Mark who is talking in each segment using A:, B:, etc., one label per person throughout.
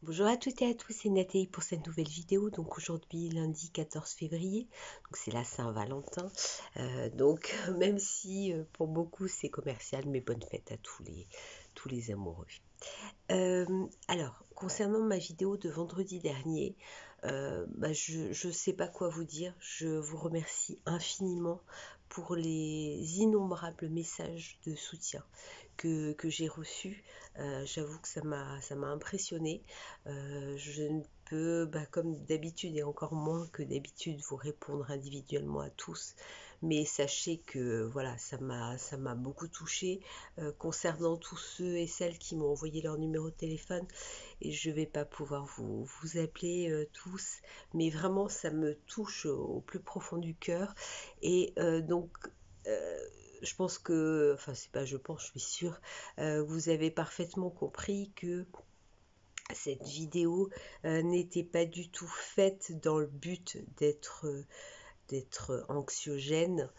A: Bonjour à toutes et à tous, c'est Nathalie pour cette nouvelle vidéo. Donc aujourd'hui, lundi 14 février, donc c'est la Saint-Valentin. Donc même si pour beaucoup c'est commercial, mais bonne fête à tous les amoureux. Alors, concernant ma vidéo de vendredi dernier, je ne sais pas quoi vous dire. Je vous remercie infiniment pour les innombrables messages de soutien que j'ai reçus. J'avoue que ça m'a impressionné. Je ne peux, comme d'habitude et encore moins que d'habitude, vous répondre individuellement à tous, mais sachez que voilà, ça m'a beaucoup touchée. Concernant tous ceux et celles qui m'ont envoyé leur numéro de téléphone, et je ne vais pas pouvoir vous appeler tous, mais vraiment ça me touche au plus profond du cœur. Et euh, je pense que, enfin c'est pas je pense, je suis sûre, vous avez parfaitement compris que cette vidéo n'était pas du tout faite dans le but d'être anxiogène,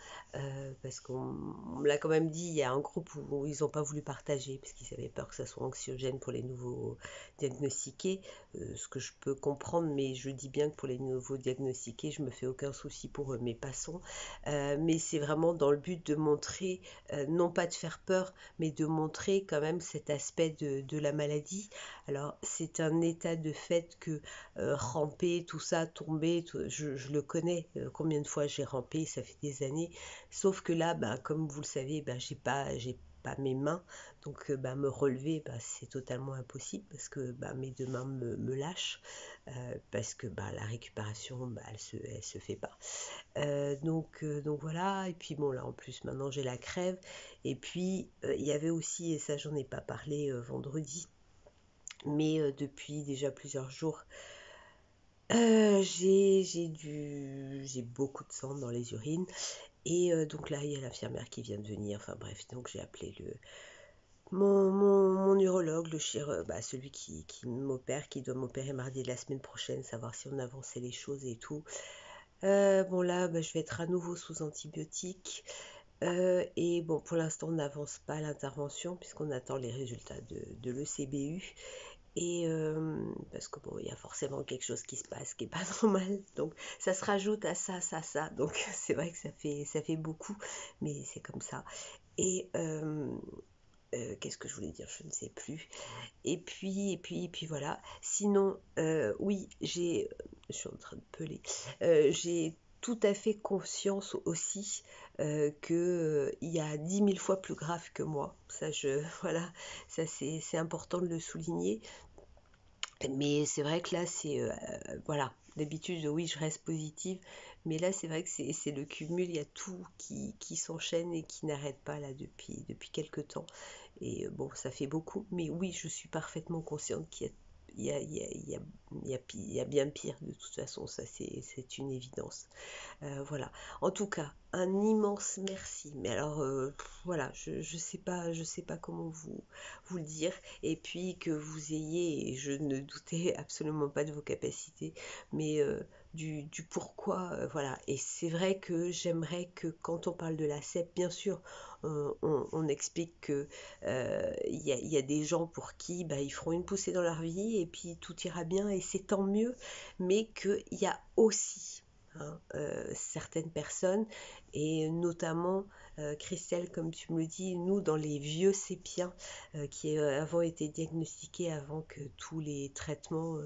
A: parce qu'on me l'a quand même dit, il y a un groupe où ils n'ont pas voulu partager, parce qu'ils avaient peur que ça soit anxiogène pour les nouveaux diagnostiqués, ce que je peux comprendre, mais je dis bien que pour les nouveaux diagnostiqués, je me fais aucun souci pour eux, mais passons. Mais c'est vraiment dans le but de montrer, non pas de faire peur, mais de montrer quand même cet aspect de la maladie. Alors c'est un état de fait que ramper, tout ça, tomber, je le connais. Combien de fois j'ai rampé, ça fait des années. Sauf que là, comme vous le savez, j'ai pas mes mains, donc me relever, c'est totalement impossible parce que mes deux mains me lâchent, parce que la récupération, elle se fait pas. Donc voilà, et puis bon là en plus maintenant j'ai la crève, et puis il y avait aussi, et ça j'en ai pas parlé vendredi, mais depuis déjà plusieurs jours, j'ai beaucoup de sang dans les urines, et donc là il y a l'infirmière qui vient de venir, enfin bref, donc j'ai appelé mon urologue, celui qui m'opère, qui doit m'opérer mardi de la semaine prochaine, savoir si on avançait les choses et tout. Bon là, je vais être à nouveau sous antibiotiques. Et bon, pour l'instant, on n'avance pas à l'intervention puisqu'on attend les résultats de l'ECBU. Et parce que bon, il y a forcément quelque chose qui se passe qui est pas normal. Donc ça se rajoute à ça, ça, ça. Donc c'est vrai que ça fait beaucoup, mais c'est comme ça. Et qu'est-ce que je voulais dire? Je ne sais plus. Et puis voilà. Sinon, oui, je suis en train de peler. J'ai tout à fait conscience aussi que il y a 10 000 fois plus grave que moi. Ça, voilà, ça c'est important de le souligner. Mais c'est vrai que là, voilà. D'habitude, oui, je reste positive, mais là, c'est vrai que c'est le cumul, il y a tout qui s'enchaîne et qui n'arrête pas là depuis quelques temps. Et bon, ça fait beaucoup, mais oui, je suis parfaitement consciente qu'il y a, il y a, il y a, il y a bien pire de toute façon, ça c'est une évidence. Voilà. En tout cas, un immense merci. Mais alors, voilà, je sais pas comment vous le dire. Et puis que vous ayez, et je ne doutais absolument pas de vos capacités, mais du pourquoi, voilà. Et c'est vrai que j'aimerais que quand on parle de la CEP, bien sûr, on explique que il y a des gens pour qui ils feront une poussée dans leur vie et puis tout ira bien et c'est tant mieux, mais qu'il y a aussi, hein, certaines personnes, et notamment Christelle, comme tu me le dis, nous dans les vieux sépiens qui avons été diagnostiqués avant que tous les traitements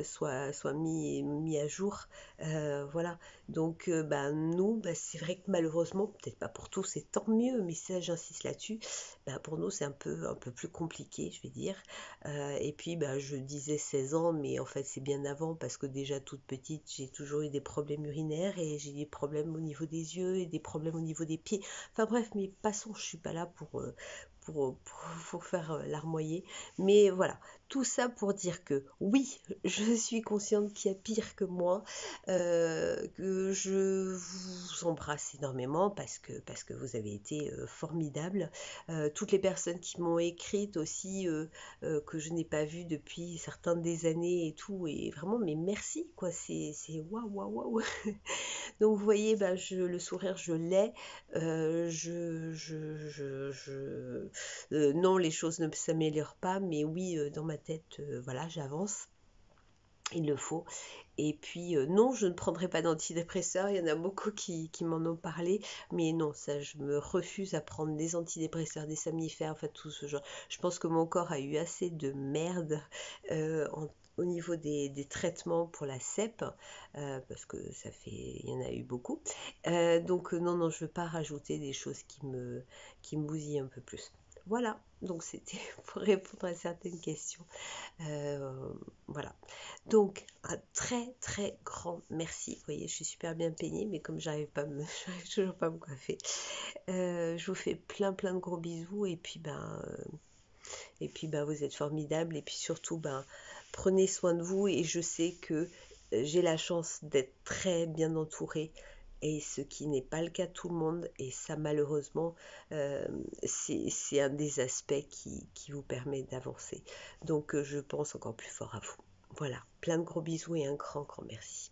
A: soient mis à jour. Voilà, donc nous, c'est vrai que malheureusement, peut-être pas pour tous, et tant mieux, mais ça j'insiste là-dessus, pour nous c'est un peu plus compliqué, je vais dire. Et puis je disais 16 ans, mais en fait c'est bien avant parce que déjà toute petite j'ai toujours eu des problèmes urinaires et j'ai des problèmes au niveau des yeux et des problèmes au niveau des pieds. Enfin bref, mais passons, je suis pas là pour faire larmoyer. Mais voilà, tout ça pour dire que oui, je suis consciente qu'il y a pire que moi, que je vous embrasse énormément parce que vous avez été formidables. Toutes les personnes qui m'ont écrite aussi, que je n'ai pas vu depuis certaines des années et tout, et vraiment, mais merci, quoi, c'est waouh, waouh, waouh. Donc, vous voyez, le sourire, je l'ai. Non, les choses ne s'améliorent pas, mais oui, dans ma ma tête, voilà, j'avance. Il le faut. Et puis, non, je ne prendrai pas d'antidépresseurs. Il y en a beaucoup qui m'en ont parlé. Mais non, ça, je me refuse à prendre des antidépresseurs, des somnifères, enfin tout ce genre. Je pense que mon corps a eu assez de merde au niveau des traitements pour la CEP, parce que il y en a eu beaucoup. Donc, non, non, je ne veux pas rajouter des choses qui me bousillent un peu plus. Voilà, donc c'était pour répondre à certaines questions. Euh, voilà. Donc, un très très grand merci. Vous voyez, je suis super bien peignée, mais comme j'arrive toujours pas à me coiffer. Je vous fais plein de gros bisous et puis ben vous êtes formidables et puis surtout ben prenez soin de vous et je sais que j'ai la chance d'être très bien entourée et ce qui n'est pas le cas de tout le monde et ça malheureusement euh, c'est un des aspects qui vous permet d'avancer. Donc je pense encore plus fort à vous. Voilà, plein de gros bisous et un grand merci.